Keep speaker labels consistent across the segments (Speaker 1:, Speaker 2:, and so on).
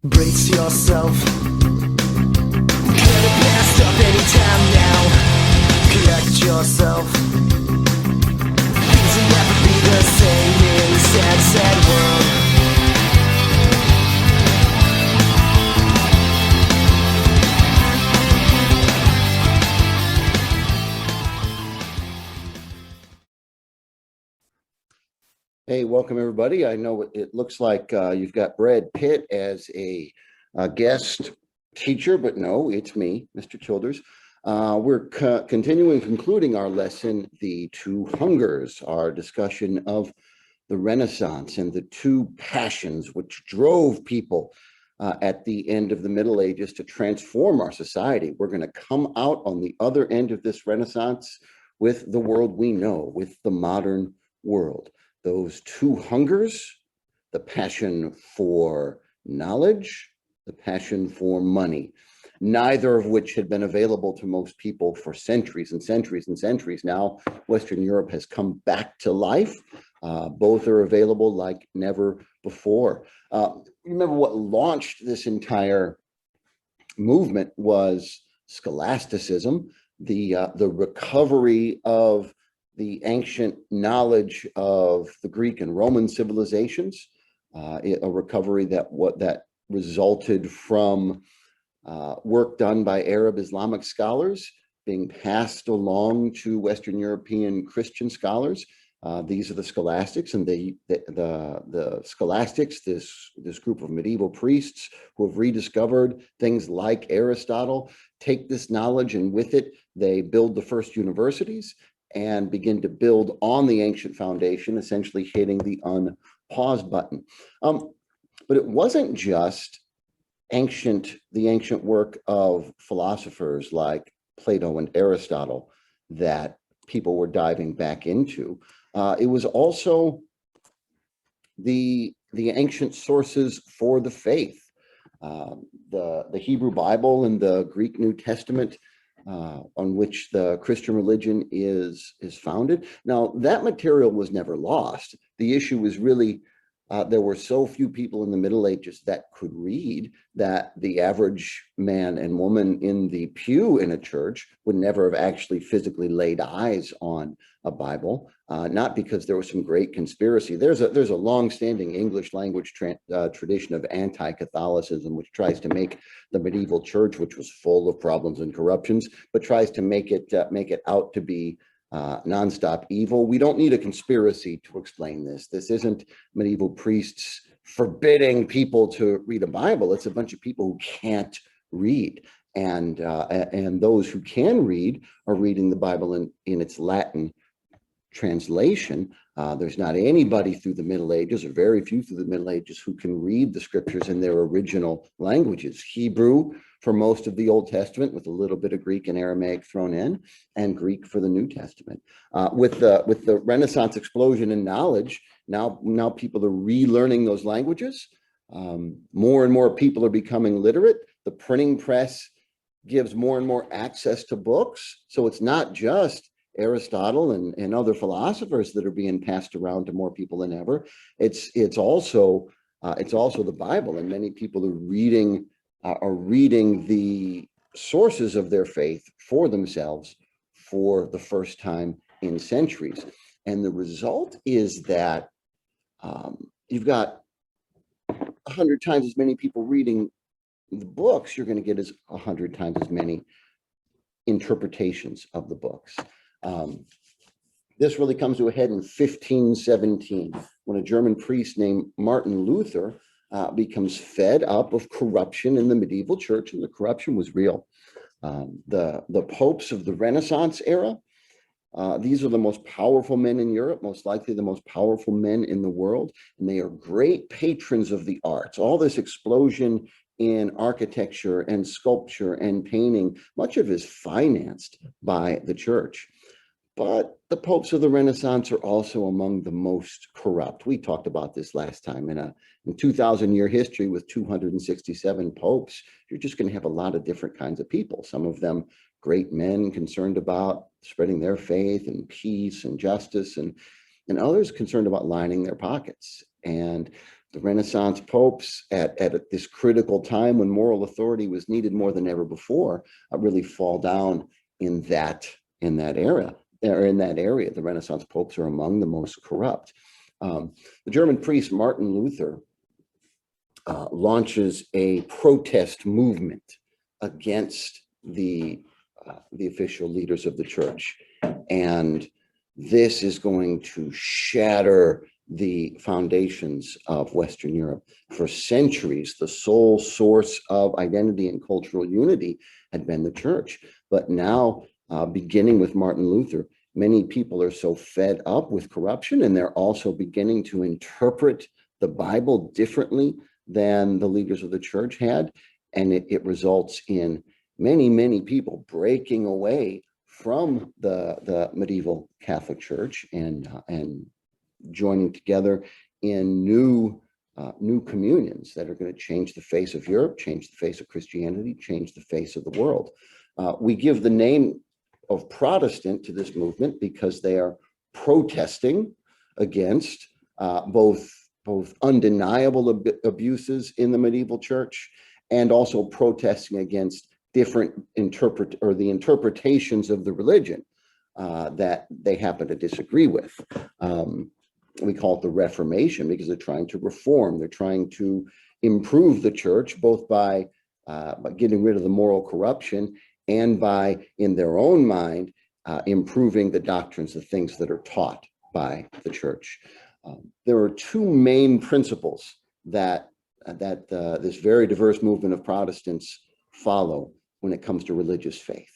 Speaker 1: Brace yourself. Get it passed up anytime now. Collect yourself. Things will never be the same in a sad, sad world.
Speaker 2: Hey, welcome everybody. I know it looks like you've got Brad Pitt as a guest teacher, but no, it's me, Mr. Childers. We're concluding our lesson, The Two Hungers, our discussion of the Renaissance and the two passions which drove people at the end of the Middle Ages to transform our society. We're going to come out on the other end of this Renaissance with the world we know, with the modern world. Those two hungers, the passion for knowledge, the passion for money, neither of which had been available to most people for centuries and centuries and centuries. Now, Western Europe has come back to life. Both are available like never before. Remember what launched this entire movement was scholasticism, the recovery of the ancient knowledge of the Greek and Roman civilizations, a recovery that resulted from work done by Arab Islamic scholars being passed along to Western European Christian scholars. These are the scholastics, and the scholastics, this group of medieval priests who have rediscovered things like Aristotle, take this knowledge, and with it, they build the first universities and begin to build on the ancient foundation, essentially hitting the unpause button. But it wasn't just the ancient work of philosophers like Plato and Aristotle that people were diving back into. It was also the ancient sources for the faith, the Hebrew Bible and the Greek New Testament, on which the Christian religion is founded. Now, that material was never lost. The issue was really there were so few people in the Middle Ages that could read that the average man and woman in the pew in a church would never have actually physically laid eyes on a Bible, not because there was some great conspiracy. There's a long-standing English language tradition of anti-Catholicism, which tries to make the medieval church, which was full of problems and corruptions, but tries to make it out to be nonstop evil. We don't need a conspiracy to explain this. This isn't medieval priests forbidding people to read a Bible. It's a bunch of people who can't read, and those who can read are reading the Bible in its Latin translation. There's not anybody through the Middle Ages, or very few through the Middle Ages, who can read the scriptures in their original languages. Hebrew for most of the Old Testament, with a little bit of Greek and Aramaic thrown in, and Greek for the New Testament. With the Renaissance explosion in knowledge, now people are relearning those languages. More and more people are becoming literate. The printing press gives more and more access to books. So it's not just Aristotle and other philosophers that are being passed around to more people than ever. It's also the Bible, and many people are reading the sources of their faith for themselves for the first time in centuries. And the result is that you've got 100 times as many people reading the books. You're going to get 100 times as many interpretations of the books. This really comes to a head in 1517, when a German priest named Martin Luther becomes fed up of corruption in the medieval church, and the corruption was real. The popes of the Renaissance era, these are the most powerful men in Europe, most likely the most powerful men in the world, and they are great patrons of the arts. All this explosion in architecture and sculpture and painting, much of it is financed by the church. But the popes of the Renaissance are also among the most corrupt. We talked about this last time. In 2,000-year history with 267 popes, you're just going to have a lot of different kinds of people. Some of them great men concerned about spreading their faith and peace and justice, and others concerned about lining their pockets. And The Renaissance popes at this critical time when moral authority was needed more than ever before, really fall down in that era. The Renaissance popes are among the most corrupt. The German priest Martin Luther launches a protest movement against the official leaders of the church, and this is going to shatter the foundations of Western Europe. For centuries, the sole source of identity and cultural unity had been the church. But now, beginning with Martin Luther, many people are so fed up with corruption, and they're also beginning to interpret the Bible differently than the leaders of the church had. And it results in many people breaking away from the medieval Catholic Church and joining together in new communions that are going to change the face of Europe, change the face of Christianity, change the face of the world. We give the name of Protestant to this movement because they are protesting against both undeniable abuses in the medieval church and also protesting against different interpretations of the religion that they happen to disagree with. We call it the Reformation because they're trying to reform. They're trying to improve the church, both by getting rid of the moral corruption and by, in their own mind, improving the doctrines, the things that are taught by the church. There are two main principles that this very diverse movement of Protestants follow when it comes to religious faith.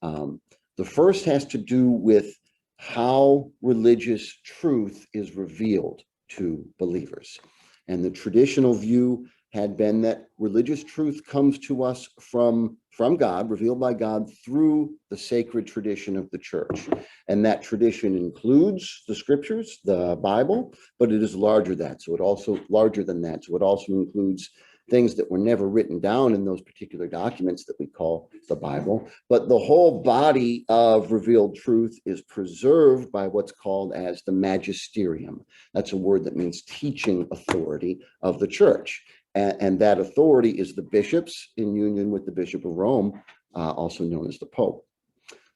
Speaker 2: The first has to do with how religious truth is revealed to believers. And the traditional view had been that religious truth comes to us from God, revealed by God through the sacred tradition of the church. And that tradition includes the scriptures, the Bible, but it is larger than that. So it also includes things that were never written down in those particular documents that we call the Bible. But the whole body of revealed truth is preserved by what's called as the Magisterium. That's a word that means teaching authority of the church. And that authority is the bishops in union with the Bishop of Rome, also known as the Pope.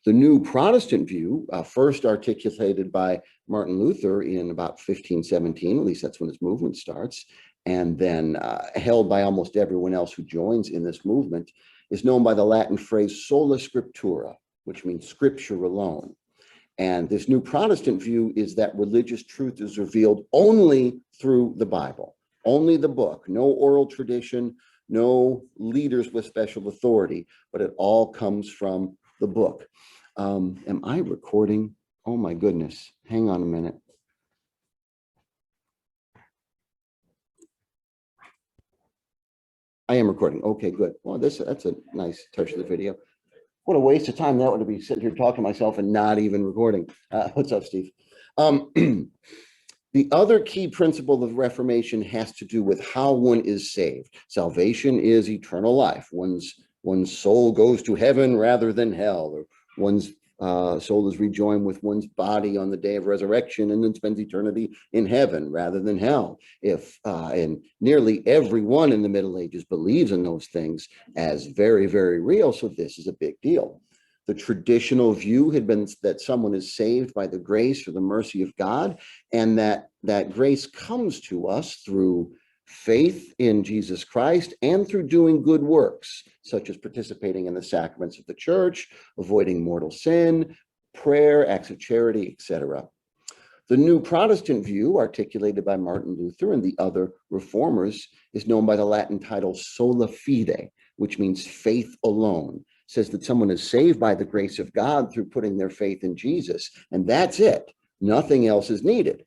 Speaker 2: The new Protestant view, first articulated by Martin Luther in about 1517, at least that's when his movement starts, and then held by almost everyone else who joins in this movement, is known by the Latin phrase sola scriptura, which means scripture alone. And this new Protestant view is that religious truth is revealed only through the Bible, only the book, no oral tradition, no leaders with special authority, but it all comes from the book. Am I recording? Oh my goodness, hang on a minute. I am recording. Okay, good. Well, that's a nice touch of the video. What a waste of time that would be, sitting here talking to myself and not even recording. What's up, Steve? The other key principle of Reformation has to do with how one is saved. Salvation is eternal life. One's soul goes to heaven rather than hell, or one's soul is rejoined with one's body on the day of resurrection and then spends eternity in heaven rather than hell. And nearly everyone in the Middle Ages believes in those things as very, very real. So this is a big deal. The traditional view had been that someone is saved by the grace or the mercy of God, and that grace comes to us through faith in Jesus Christ and through doing good works, such as participating in the sacraments of the church, avoiding mortal sin, prayer, acts of charity, etc. The new Protestant view, articulated by Martin Luther and the other reformers, is known by the Latin title sola fide, which means faith alone. It says that someone is saved by the grace of God through putting their faith in Jesus, and that's it. Nothing else is needed.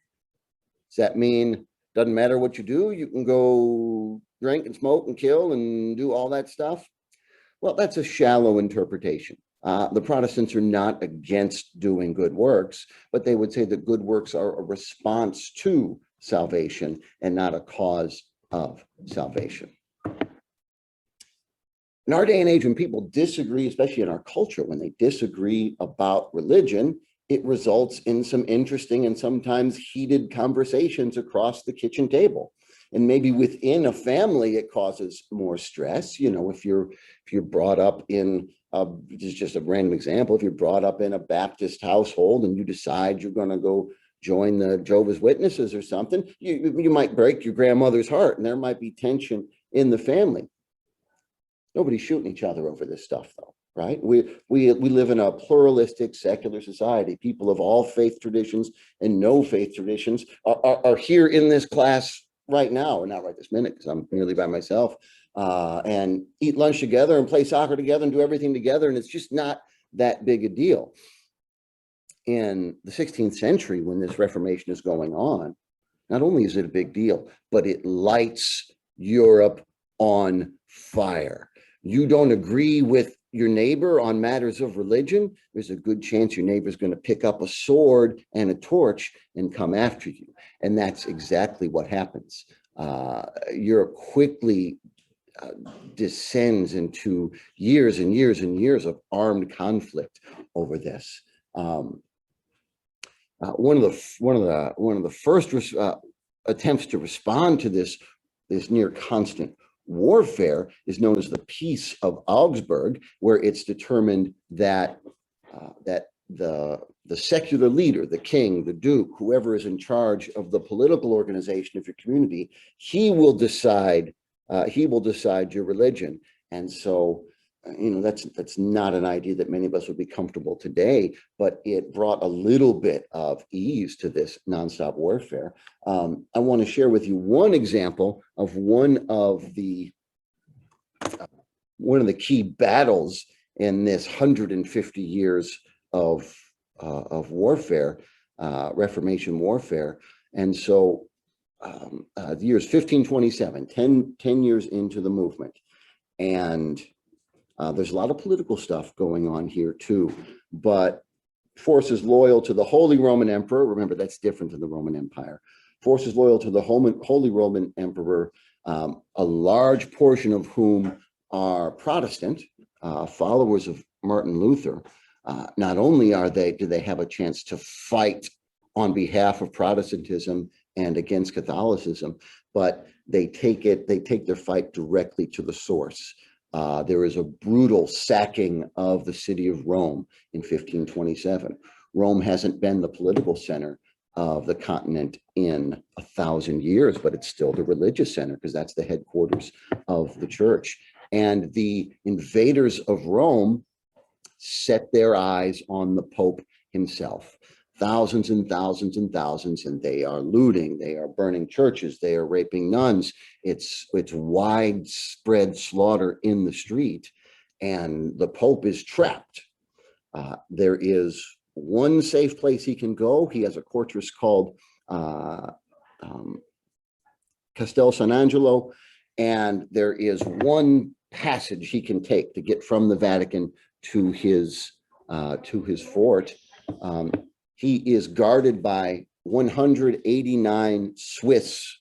Speaker 2: Does that mean doesn't matter what you do, you can go drink and smoke and kill and do all that stuff? Well, that's a shallow interpretation. The Protestants are not against doing good works, but they would say that good works are a response to salvation and not a cause of salvation. In our day and age, when people disagree, especially in our culture, when they disagree about religion, it results in some interesting and sometimes heated conversations across the kitchen table. And maybe within a family, it causes more stress. You know, if you're brought up in this is just a random example. If you're brought up in a Baptist household and you decide you're going to go join the Jehovah's Witnesses or something, you might break your grandmother's heart, and there might be tension in the family. Nobody's shooting each other over this stuff, though, right? We live in a pluralistic, secular society. People of all faith traditions and no faith traditions are here in this class right now, or not right this minute, because I'm nearly by myself, and eat lunch together and play soccer together and do everything together, and it's just not that big a deal. In the 16th century, when this Reformation is going on, not only is it a big deal, but it lights Europe on fire. You don't agree with your neighbor on matters of religion, there's a good chance your neighbor's going to pick up a sword and a torch and come after you. And that's exactly what happens. Europe quickly descends into years and years and years of armed conflict over this. One of the first attempts to respond to this near constant warfare is known as the Peace of Augsburg, where it's determined that the secular leader, the king, the duke, whoever is in charge of the political organization of your community, he will decide your religion. And so, you know, that's not an idea that many of us would be comfortable today, but it brought a little bit of ease to this nonstop warfare. I want to share with you one example of one of the key battles in this 150 years of warfare, Reformation warfare. And so the year is 1527, 10 years into the movement. And there's a lot of political stuff going on here too, but forces loyal to the Holy Roman Emperor, remember that's different than the Roman Empire, forces loyal to the Holy Roman Emperor, a large portion of whom are Protestant, followers of Martin Luther. Not only do they have a chance to fight on behalf of Protestantism and against Catholicism, but they take their fight directly to the source. There is a brutal sacking of the city of Rome in 1527. Rome hasn't been the political center of the continent in 1,000 years, but it's still the religious center because that's the headquarters of the church. And the invaders of Rome set their eyes on the Pope himself. Thousands and thousands and thousands, and they are looting, they are burning churches, they are raping nuns. It's widespread slaughter in the street, and the Pope is trapped. There is one safe place he can go. He has a fortress called Castel San Angelo, and there is one passage he can take to get from the Vatican to his fort. He is guarded by 189 Swiss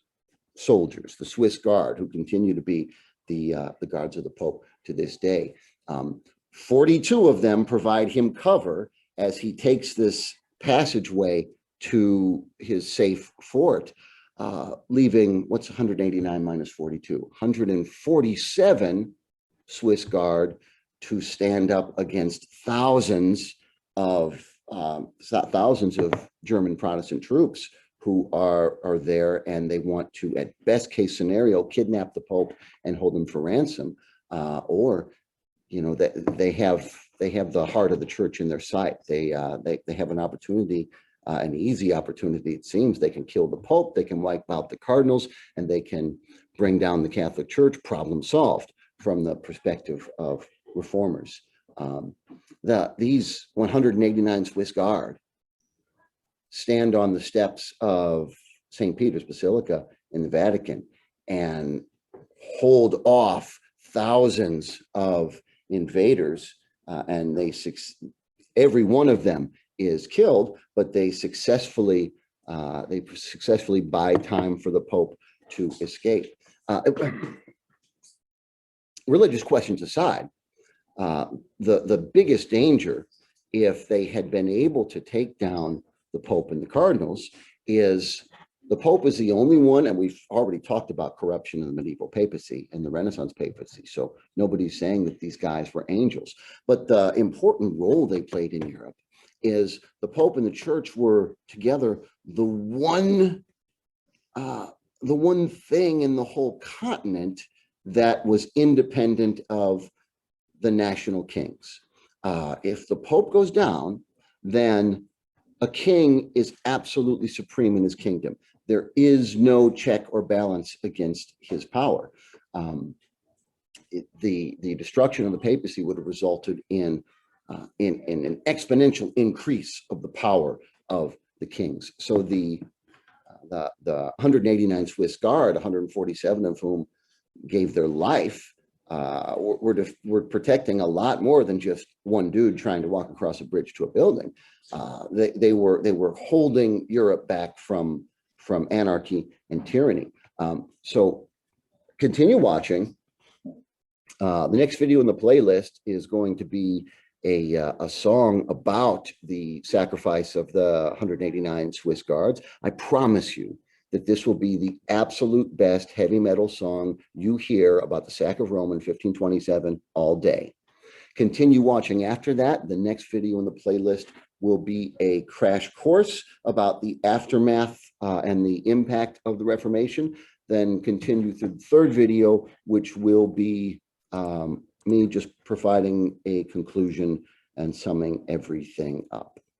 Speaker 2: soldiers, the Swiss Guard, who continue to be the guards of the Pope to this day. 42 of them provide him cover as he takes this passageway to his safe fort, leaving, what's 189 minus 42? 147 Swiss Guard to stand up against thousands of German Protestant troops who are there, and they want to, at best case scenario, kidnap the Pope and hold him for ransom, or, you know, they have the heart of the church in their sight. They have an opportunity, an easy opportunity, it seems. They can kill the Pope, they can wipe out the cardinals, and they can bring down the Catholic Church. Problem solved from the perspective of reformers. These 189 Swiss Guard stand on the steps of St. Peter's Basilica in the Vatican and hold off thousands of invaders, and every one of them is killed, but they successfully buy time for the Pope to escape. Religious questions aside, the biggest danger, if they had been able to take down the Pope and the cardinals, is the Pope is the only one, and we've already talked about corruption in the medieval papacy and the Renaissance papacy. So nobody's saying that these guys were angels. But the important role they played in Europe is the Pope and the Church were together the one thing in the whole continent that was independent of the national kings. If the Pope goes down, then a king is absolutely supreme in his kingdom. There is no check or balance against his power. The destruction of the papacy would have resulted in an exponential increase of the power of the kings. So the 189 Swiss Guard, 147 of whom gave their life, were protecting a lot more than just one dude trying to walk across a bridge to a building. They were holding Europe back from anarchy and tyranny. So continue watching. The next video in the playlist is going to be a song about the sacrifice of the 189 Swiss Guards. I promise you that this will be the absolute best heavy metal song you hear about the sack of Rome in 1527 all day. Continue watching after that. The next video in the playlist will be a crash course about the aftermath and the impact of the Reformation. Then continue through the third video, which will be me just providing a conclusion and summing everything up.